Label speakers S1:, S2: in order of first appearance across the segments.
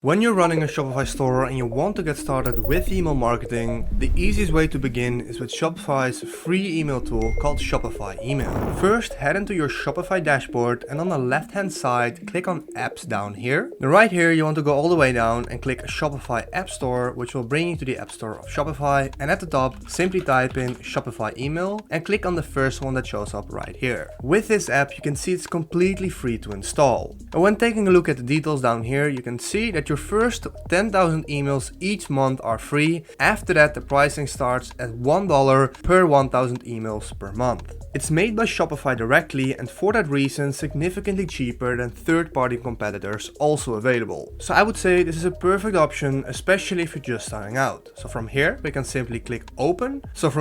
S1: When you're running a Shopify store and you want to get started with email marketing, the easiest way to begin is with Shopify's free email tool called Shopify Email. First, head into your Shopify dashboard and on the left hand side, click on Apps down here. Now right here, you want to go all the way down and click Shopify App Store, which will bring you to the App Store of Shopify. And at the top, simply type in Shopify Email and click on the first one that shows up right here. With this app, you can see it's completely free to install. And when taking a look at the details down here, you can see that your first 10,000 emails each month are free. After that, the pricing starts at $1 per 1,000 emails per month. It's made by Shopify directly and for that reason significantly cheaper than third-party competitors also available. So I would say this is a perfect option, especially if you're just starting out. So from here we can simply click open. And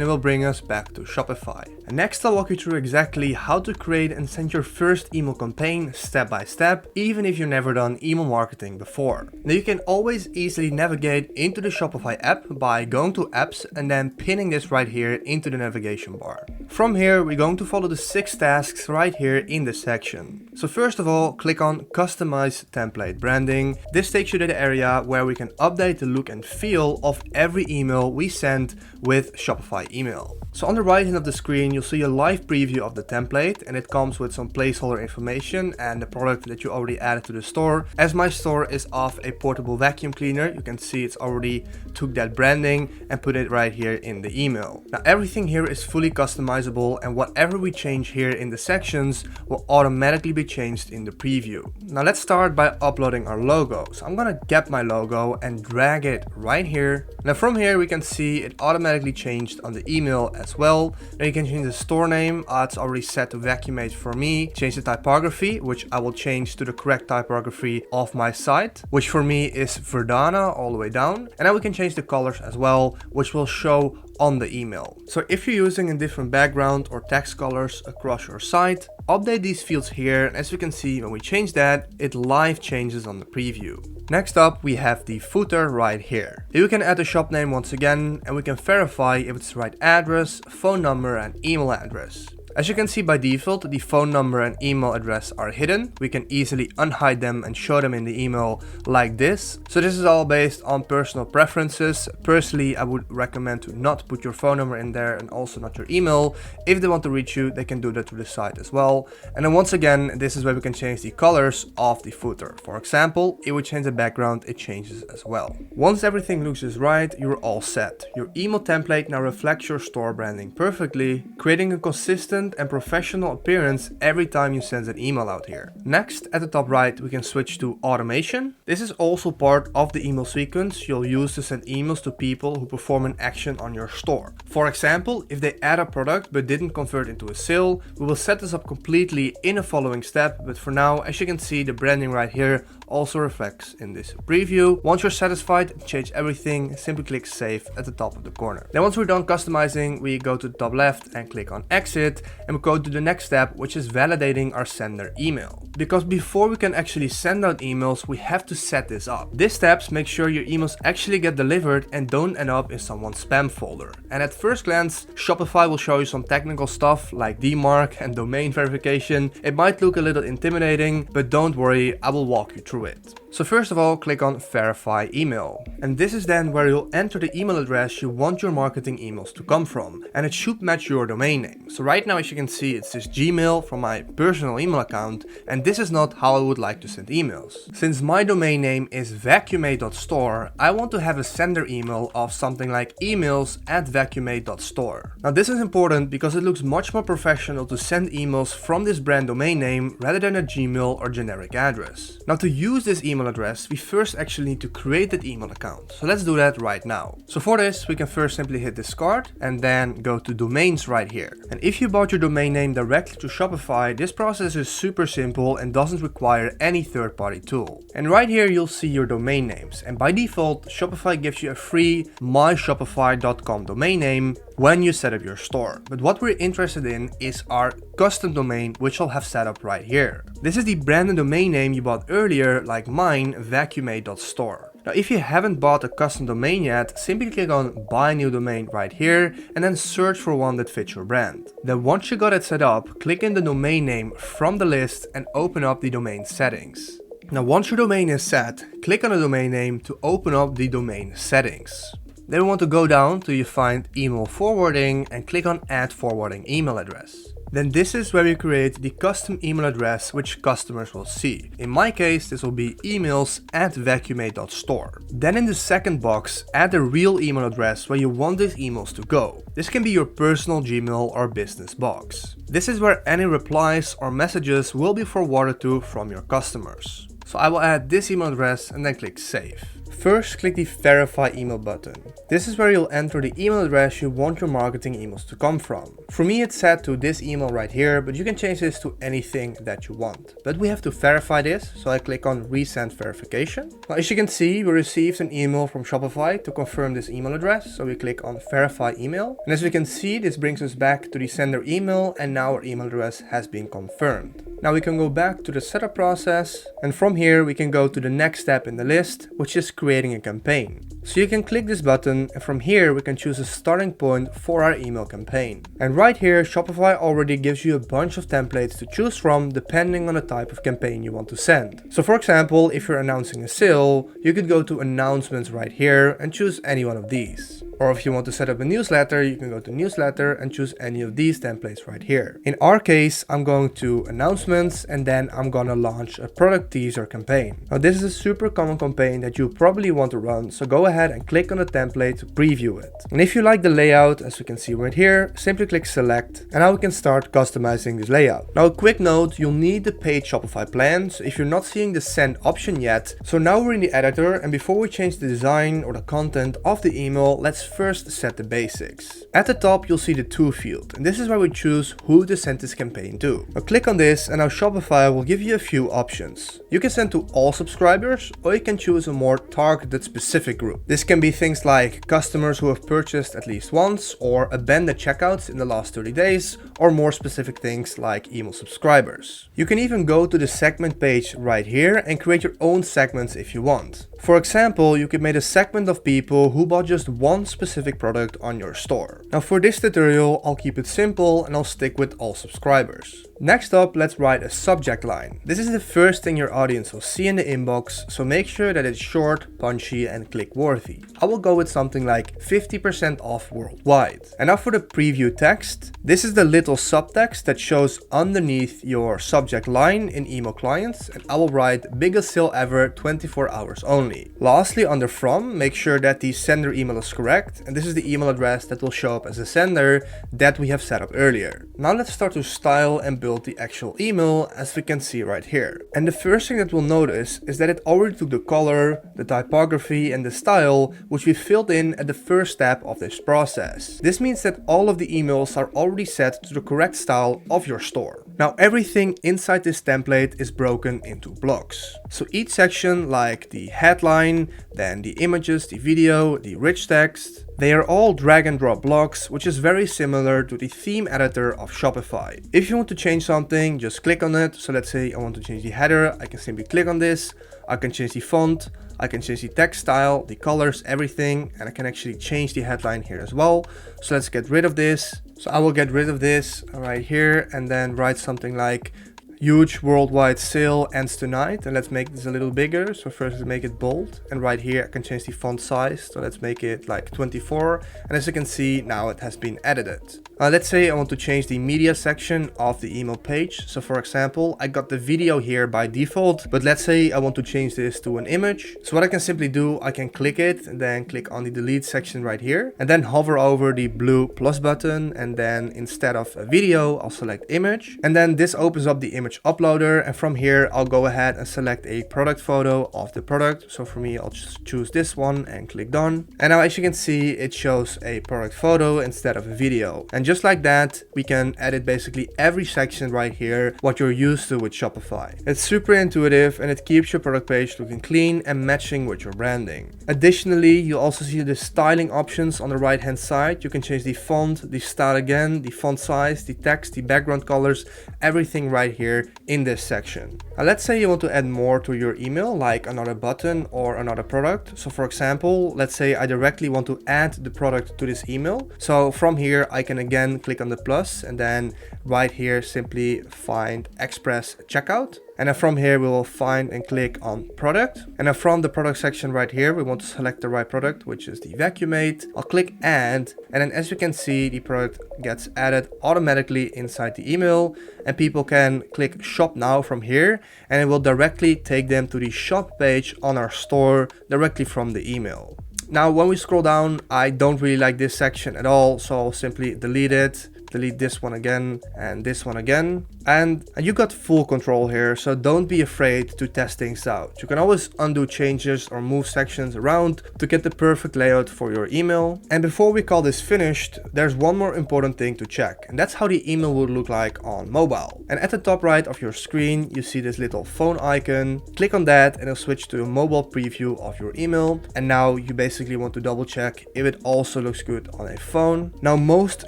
S1: it will bring us back to Shopify. And next I'll walk you through exactly how to create and send your first email campaign step by step, even if you've never done email marketing before. Now you can always easily navigate into the Shopify app by going to apps and then pinning this right here into the navigation bar. From here, we're going to follow the 6 tasks right here in this section. So first of all, click on Customize Template Branding. This takes you to the area where we can update the look and feel of every email we send with Shopify Email. So on the right hand of the screen, you'll see a live preview of the template and it comes with some placeholder information and the product that you already added to the store. As my store is of a portable vacuum cleaner, you can see it's already took that branding and put it right here in the email. Now everything here is fully customizable and whatever we change here in the sections will automatically be changed in the preview. Now let's start by uploading our logo. So I'm gonna get my logo and drag it right here. Now from here we can see it automatically changed on the email as well. Now you can change the store name. It's already set to Vacuumate for me. Change the typography, which I will change to the correct typography of my site, which for me is Verdana all the way down. And now we can change the colors as well, which will show on the email. So if you're using a different background or text colors across your site, update these fields here. And as you can see, when we change that, it live changes on the preview. Next up, we have the footer right here. Here we can add the shop name once again, and we can verify if it's the right address, phone number, and email address. As you can see by default, the phone number and email address are hidden. We can easily unhide them and show them in the email like this. So this is all based on personal preferences. Personally, I would recommend to not put your phone number in there and also not your email. If they want to reach you, they can do that through the site as well. And then once again, this is where we can change the colors of the footer. For example, if we change the background, it changes as well. Once everything looks just right, you're all set. Your email template now reflects your store branding perfectly, creating a consistent and professional appearance every time you send an email out here. Next, at the top right, we can switch to automation. This is also part of the email sequence you'll use to send emails to people who perform an action on your store. For example, if they add a product but didn't convert into a sale, we will set this up completely in a following step. But for now, as you can see, the branding right here also reflects in this preview. Once you're satisfied and change everything, simply click save at the top of the corner. Then once we're done customizing, we go to the top left and click on exit, and we go to the next step, which is validating our sender email. Because before we can actually send out emails, we have to set this up. These steps make sure your emails actually get delivered and don't end up in someone's spam folder. And at first glance, Shopify will show you some technical stuff like DMARC and domain verification. It might look a little intimidating, but don't worry, I will walk you through it. So first of all, click on Verify Email. And this is then where you'll enter the email address you want your marketing emails to come from. And it should match your domain name. So right now, as you can see, it's this Gmail from my personal email account. And this is not how I would like to send emails. Since my domain name is vacuumate.store, I want to have a sender email of something like emails@vacuumate.store. Now this is important because it looks much more professional to send emails from this brand domain name rather than a Gmail or generic address. Now to use this email address, we first actually need to create that email account. So let's do that right now. So for this, we can first simply hit discard and then go to domains right here. And if you bought your domain name directly to Shopify, this process is super simple and doesn't require any third-party tool. And right here, you'll see your domain names. And by default, Shopify gives you a free myshopify.com domain name when you set up your store. But what we're interested in is our custom domain, which I'll have set up right here. This is the branded domain name you bought earlier, like mine, vacuumate.store. Now, if you haven't bought a custom domain yet, simply click on Buy New Domain right here and then search for one that fits your brand. Then once you got it set up, click in the domain name from the list and open up the domain settings. Now once your domain is set, click on the domain name to open up the domain settings. Then we want to go down till you find email forwarding and click on add forwarding email address. Then this is where we create the custom email address which customers will see. In my case, this will be emails@vacuumate.store. Then in the second box, add the real email address where you want these emails to go. This can be your personal Gmail or business box. This is where any replies or messages will be forwarded to from your customers. So I will add this email address and then click save. First, click the verify email button. This is where you'll enter the email address you want your marketing emails to come from. For me, it's set to this email right here, but you can change this to anything that you want. But we have to verify this, so I click on resend verification. Now, as you can see, we received an email from Shopify to confirm this email address, so we click on verify email. And as we can see, this brings us back to the sender email, and now our email address has been confirmed. Now we can go back to the setup process, and from here we can go to the next step in the list, which is creating a campaign. So you can click this button, and from here we can choose a starting point for our email campaign. And right here, Shopify already gives you a bunch of templates to choose from depending on the type of campaign you want to send. So for example, if you're announcing a sale, you could go to announcements right here and choose any one of these. Or if you want to set up a newsletter, you can go to newsletter and choose any of these templates right here. In our case, I'm going to announcements and then I'm gonna launch a product teaser campaign. Now this is a super common campaign that you probably want to run, so go ahead and click on the template to preview it. And if you like the layout, as we can see right here, simply click select and now we can start customizing this layout. Now a quick note, you'll need the paid Shopify plan, so if you're not seeing the send option yet. So now we're in the editor, and before we change the design or the content of the email, let's first set the basics. At the top you'll see the to field, and this is where we choose who to send this campaign to. Now click on this and now Shopify will give you a few options. You can send to all subscribers, or you can choose a more targeted specific group. This can be things like customers who have purchased at least once, or abandoned checkouts in the last 30 days, or more specific things like email subscribers. You can even go to the segment page right here and create your own segments if you want. For example, you could make a segment of people who bought just one specific product on your store. Now for this tutorial, I'll keep it simple and I'll stick with all subscribers. Next up, let's write a subject line. This is the first thing your audience will see in the inbox, so make sure that it's short, punchy, and click-worthy. I will go with something like 50% off worldwide. And now for the preview text. This is the little subtext that shows underneath your subject line in email clients, and I will write biggest sale ever, 24 hours only. Lastly, under from, make sure that the sender email is correct, and this is the email address that will show up as a sender that we have set up earlier. Now let's start to style and build the actual email, as we can see right here. And the first thing that we'll notice is that it already took the color, the typography, and the style, which we filled in at the first step of this process. This means that all of the emails are already set to the correct style of your store. Now everything inside this template is broken into blocks. So each section, like the headline, then the images, the video, the rich text, they are all drag and drop blocks, which is very similar to the theme editor of Shopify. If you want to change something, just click on it. So let's say I want to change the header, I can simply click on this. I can change the font, I can change the text style, the colors, everything, and I can actually change the headline here as well. So let's get rid of this. So I will get rid of this right here and then write something like huge worldwide sale ends tonight, and let's make this a little bigger. So first let's make it bold, and right here I can change the font size, so let's make it like 24, and as you can see now it has been edited. Let's say I want to change the media section of the email page. So for example, I got the video here by default, but let's say I want to change this to an image. So what I can simply do, I can click it and then click on the delete section right here, and then hover over the blue plus button, and then instead of a video I'll select image, and then this opens up the image uploader, and from here I'll go ahead and select a product photo of the product. So for me, I'll just choose this one and click done, and now as you can see it shows a product photo instead of a video. And just like that, we can edit basically every section right here, what you're used to with Shopify. It's super intuitive and it keeps your product page looking clean and matching with your branding. Additionally, you also see the styling options on the right hand side. You can change the font, the style again, the font size, the text, the background colors, everything right here in this section. Now let's say you want to add more to your email, like another button or another product. So for example, let's say I directly want to add the product to this email. So from here I can again click on the plus, and then right here simply find express checkout. And then from here, we will find and click on product. And then from the product section right here, we want to select the right product, which is the vacuum mate. I'll click add. And then as you can see, the product gets added automatically inside the email, and people can click shop now from here, and it will directly take them to the shop page on our store directly from the email. Now, when we scroll down, I don't really like this section at all, so I'll simply delete it. Delete this one again and this one again. And you got full control here, so don't be afraid to test things out. You can always undo changes or move sections around to get the perfect layout for your email. And before we call this finished, there's one more important thing to check, and that's how the email would look like on mobile. And at the top right of your screen, you see this little phone icon. Click on that and it'll switch to a mobile preview of your email. And now you basically want to double check if it also looks good on a phone. Now, most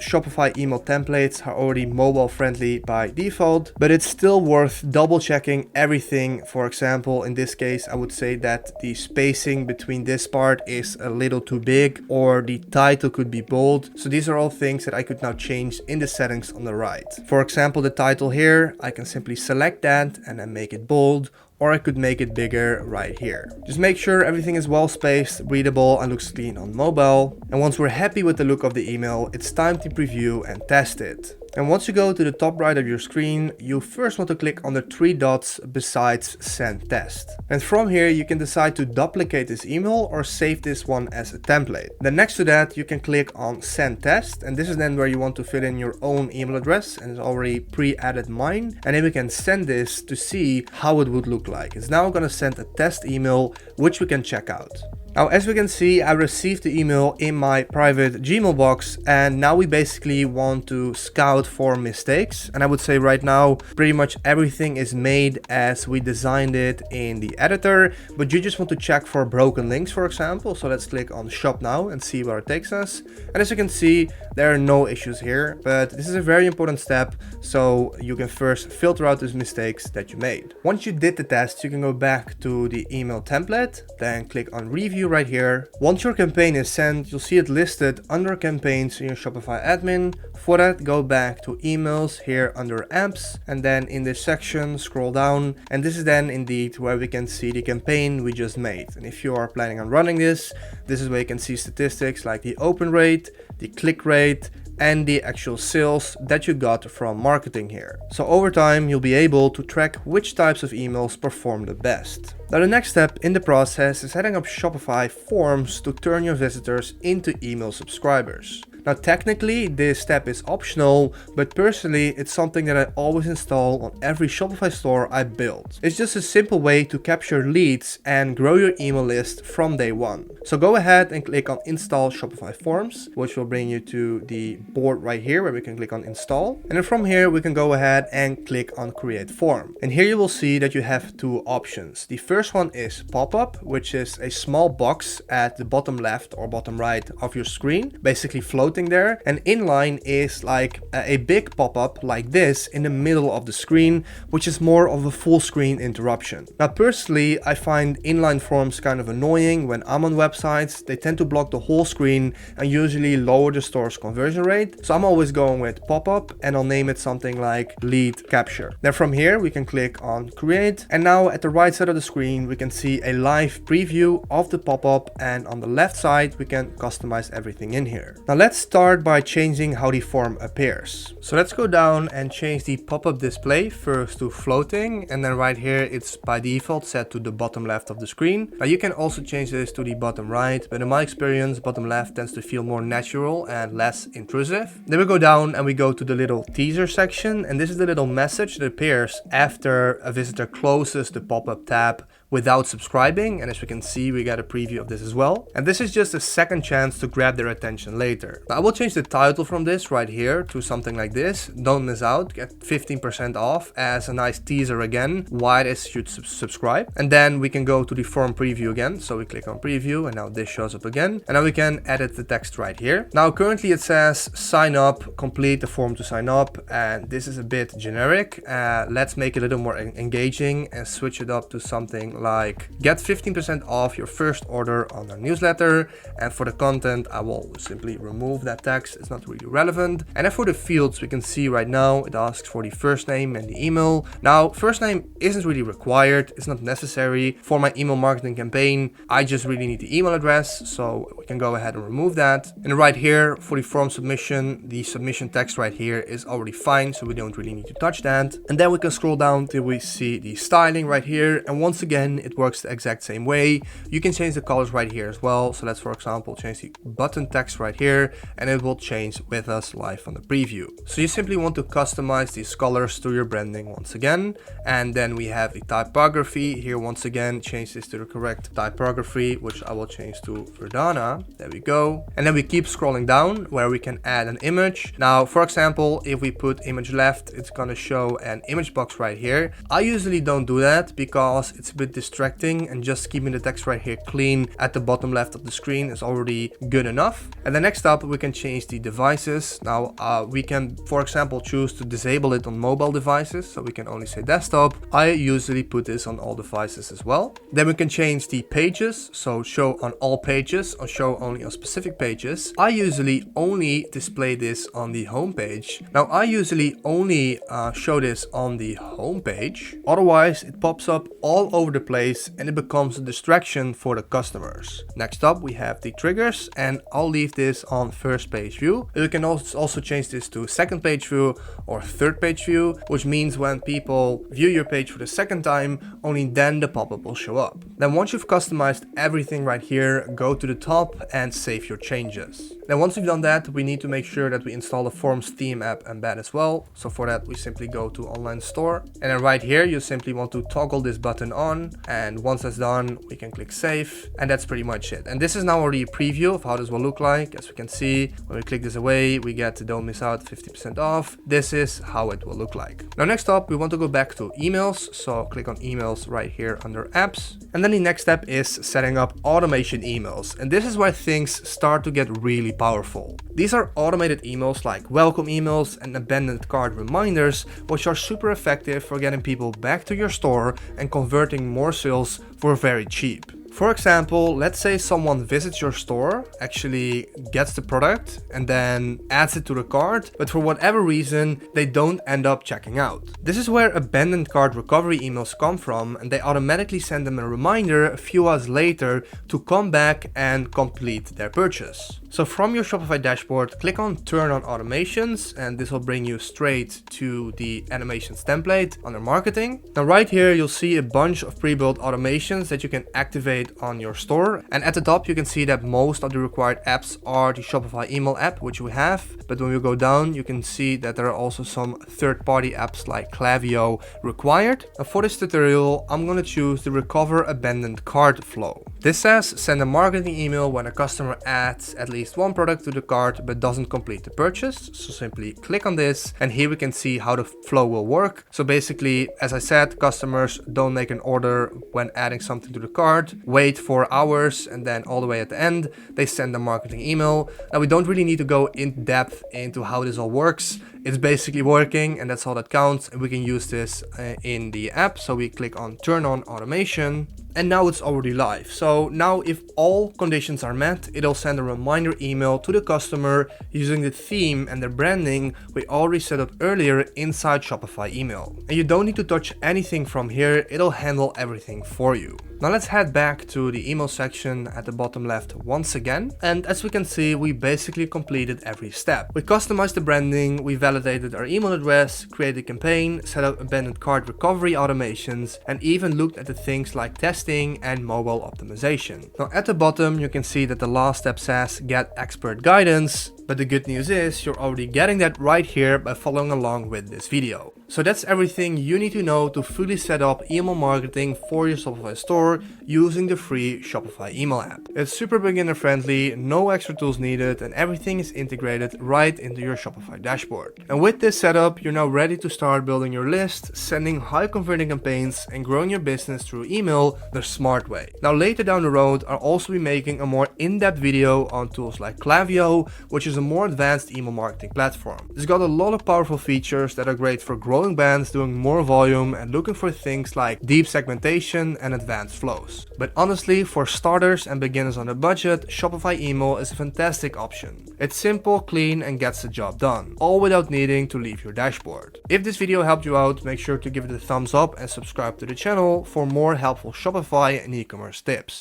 S1: Shopify email templates are already mobile friendly by default, but it's still worth double checking everything. For example, in this case, I would say that the spacing between this part is a little too big, or the title could be bold. So these are all things that I could now change in the settings on the right. For example, the title here, I can simply select that and then make it bold, or I could make it bigger right here. Just make sure everything is well spaced, readable, and looks clean on mobile. And once we're happy with the look of the email, it's time to preview and test it. And once you go to the top right of your screen, you first want to click on the 3 dots besides send test. And from here, you can decide to duplicate this email or save this one as a template. Then next to that, you can click on send test. And this is then where you want to fill in your own email address, and it's already pre-added mine. And then we can send this to see how it would look like. It's now going to send a test email, which we can check out. Now, as we can see, I received the email in my private Gmail box, and now we basically want to scout for mistakes. And I would say right now, pretty much everything is made as we designed it in the editor, but you just want to check for broken links, for example. So let's click on shop now and see where it takes us. And as you can see, there are no issues here, but this is a very important step. So you can first filter out those mistakes that you made. Once you did the test, you can go back to the email template, then click on review right here. Once your campaign is sent, you'll see it listed under campaigns in your Shopify admin. For that, go back to emails here under apps, and then in this section, scroll down. And this is then indeed where we can see the campaign we just made. And if you are planning on running this is where you can see statistics like the open rate, the click rate, and the actual sales that you got from marketing here. So over time, you'll be able to track which types of emails perform the best. Now, the next step in the process is setting up Shopify forms to turn your visitors into email subscribers. Now, technically, this step is optional, but personally, it's something that I always install on every Shopify store I build. It's just a simple way to capture leads and grow your email list from day one. So go ahead and click on Install Shopify Forms, which will bring you to the board right here where we can click on Install. And then from here, we can go ahead and click on Create Form. And here you will see that you have two options. The first one is pop-up, which is a small box at the bottom left or bottom right of your screen, basically floating there, and inline is like a big pop-up like this in the middle of the screen, which is more of a full screen interruption. Now, personally, I find inline forms kind of annoying when I'm on websites. They tend to block the whole screen and usually lower the store's conversion rate. So I'm always going with pop-up, and I'll name it something like lead capture. Then from here, we can click on create, and now at the right side of the screen, we can see a live preview of the pop-up, and on the left side, we can customize everything in here. Now let's start by changing how the form appears. So let's go down and change the pop-up display first to floating, and then right here it's by default set to the bottom left of the screen. Now you can also change this to the bottom right, but in my experience, bottom left tends to feel more natural and less intrusive. Then we go down and we go to the little teaser section, and this is the little message that appears after a visitor closes the pop-up tab without subscribing, and as we can see, we got a preview of this as well. And this is just a second chance to grab their attention later. Now, I will change the title from this right here to something like this: don't miss out, get 15% off, as a nice teaser again why this should subscribe. And then we can go to the form preview again. So we click on preview, and now this shows up again, and now we can edit the text right here. Now currently it says sign up, complete the form to sign up, and this is a bit generic. Let's make it a little more engaging and switch it up to something like get 15% off your first order on our newsletter. And for the content, I will simply remove that text. It's not really relevant. And then for the fields, we can see right now it asks for the first name and the email. Now, first name isn't really required. It's not necessary for my email marketing campaign. I just really need the email address, so we can go ahead and remove that. And right here for the form submission, the submission text right here is already fine, so we don't really need to touch that. And then we can scroll down till we see the styling right here. And once again, it works the exact same way. You can change the colors right here as well. So let's, for example, change the button text right here, and it will change with us live on the preview. So you simply want to customize these colors to your branding once again. And then we have the typography here. Once again, change this to the correct typography, which I will change to Verdana. There we go. And then we keep scrolling down where we can add an image. Now, for example, if we put image left, it's going to show an image box right here. I usually don't do that because it's a bit distracting, and just keeping the text right here clean at the bottom left of the screen is already good enough. And then next up, we can change the devices. Now, we can, for example, choose to disable it on mobile devices, so we can only say desktop. I usually put this on all devices as well. Then we can change the pages, so show on all pages or show only on specific pages. I usually only display this on the home page. Now, I usually only show this on the home page. Otherwise, it pops up all over the place and it becomes a distraction for the customers. Next up, we have the triggers, and I'll leave this on first page view. You can also change this to second page view or third page view, which means when people view your page for the second time, only then the pop-up will show up. Then once you've customized everything right here, go to the top and save your changes. Then once we've done that, we need to make sure that we install the Forms theme app embed as well. So for that, we simply go to online store, and then right here, you simply want to toggle this button on. And once that's done, we can click save, and that's pretty much it. And this is now already a preview of how this will look like. As we can see, when we click this away, we get to don't miss out 50% off. This is how it will look like. Now, next up, we want to go back to emails. So click on emails right here under apps. And then the next step is setting up automation emails. And this is where things start to get really powerful. These are automated emails like welcome emails and abandoned cart reminders, which are super effective for getting people back to your store and converting more sales for very cheap. For example, let's say someone visits your store, actually gets the product and then adds it to the cart, but for whatever reason, they don't end up checking out. This is where abandoned cart recovery emails come from, and they automatically send them a reminder a few hours later to come back and complete their purchase. So from your Shopify dashboard, click on Turn on Automations, and this will bring you straight to the animations template under marketing. Now right here, you'll see a bunch of pre-built automations that you can activate on your store. And at the top, you can see that most of the required apps are the Shopify email app, which we have. But when we go down, you can see that there are also some third-party apps like Klaviyo required. Now for this tutorial, I'm going to choose the Recover Abandoned Cart flow. This says send a marketing email when a customer adds at least one product to the cart but doesn't complete the purchase. So simply click on this, and here we can see how the flow will work. So basically, as I said, customers don't make an order when adding something to the cart, wait 4 hours, and then all the way at the end, they send a marketing email. Now we don't really need to go in depth into how this all works. It's basically working, and that's all that counts, and we can use this in the app. So we click on Turn on Automation, and now it's already live. So now if all conditions are met, it'll send a reminder email to the customer using the theme and the branding we already set up earlier inside Shopify email. And you don't need to touch anything from here, it'll handle everything for you. Now let's head back to the email section at the bottom left once again. And as we can see, we basically completed every step. We customized the branding, we validated our email address, created a campaign, set up abandoned cart recovery automations, and even looked at the things like testing and mobile optimization. Now at the bottom, you can see that the last step says get expert guidance. But the good news is you're already getting that right here by following along with this video. So that's everything you need to know to fully set up email marketing for your Shopify store using the free Shopify email app. It's super beginner friendly, no extra tools needed, and everything is integrated right into your Shopify dashboard. And with this setup, you're now ready to start building your list, sending high converting campaigns, and growing your business through email the smart way. Now later down the road, I'll also be making a more in-depth video on tools like Klaviyo, which is a more advanced email marketing platform. It's got a lot of powerful features that are great for growing growing brands doing more volume and looking for things like deep segmentation and advanced flows. But honestly, for starters and beginners on a budget, Shopify email is a fantastic option. It's simple, clean, and gets the job done, all without needing to leave your dashboard. If this video helped you out, make sure to give it a thumbs up and subscribe to the channel for more helpful Shopify and e-commerce tips.